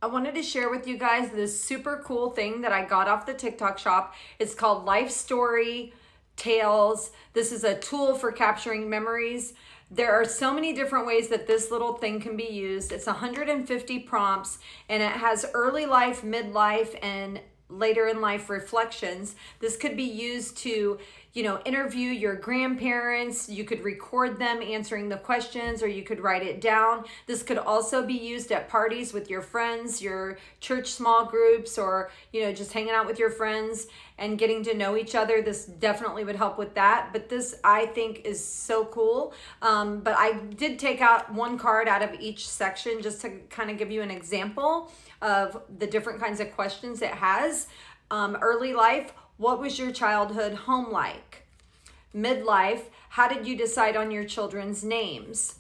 I wanted to share with you guys this super cool thing that I got off the TikTok shop. It's called Life Story Tales. This is a tool for capturing memories. There are so many different ways that this little thing can be used. It's 150 prompts and it has early life, midlife, and later in life reflections. This could be used to, interview your grandparents. You could record them answering the questions, or you could write it down. This could also be used at parties with your friends, your church small groups, or, just hanging out with your friends and getting to know each other. This definitely would help with that. But this, I think, is so cool. But I did take out one card out of each section just to kind of give you an example of the different kinds of questions it has. Early life, what was your childhood home like? Midlife, how did you decide on your children's names?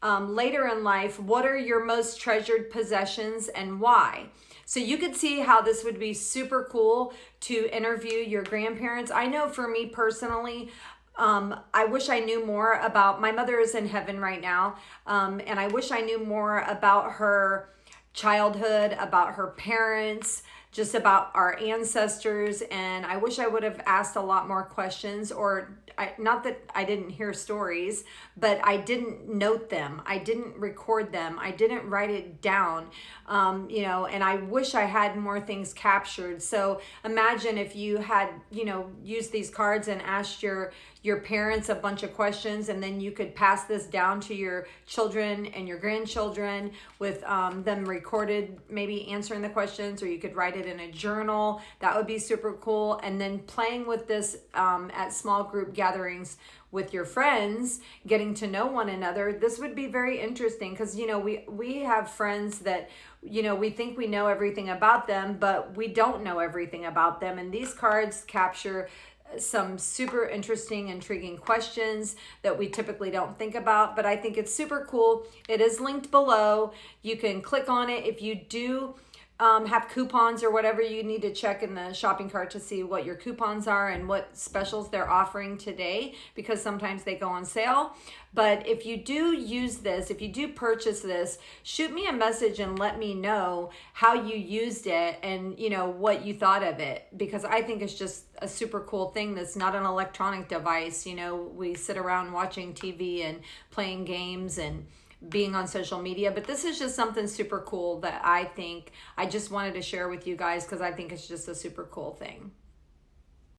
Later in life, what are your most treasured possessions and why? So you could see how this would be super cool to interview your grandparents. I know for me personally, I wish I knew more about, my mother is in heaven right now, and I wish I knew more about her childhood, about her parents, just about our ancestors. And I wish I would have asked a lot more questions, or not that I didn't hear stories, but I didn't note them. I didn't record them. I didn't write it down, and I wish I had more things captured. So imagine if you had, used these cards and asked your parents a bunch of questions, and then you could pass this down to your children and your grandchildren with them recorded, maybe answering the questions, or you could write it in a journal. That would be super cool. And then playing with this at small group gatherings with your friends, getting to know one another. This would be very interesting because, we have friends that, we think we know everything about them, but we don't know everything about them. And these cards capture some super interesting, intriguing questions that we typically don't think about, but I think it's super cool. It is linked below. You can click on it if you do have coupons or whatever. You need to check in the shopping cart to see what your coupons are and what specials they're offering today, because sometimes they go on sale. But if you do use this, if you do purchase this, shoot me a message and let me know how you used it and what you thought of it, because I think it's just a super cool thing that's not an electronic device. We sit around watching TV and playing games and being on social media, but this is just something super cool that I think I just wanted to share with you guys because I think it's just a super cool thing.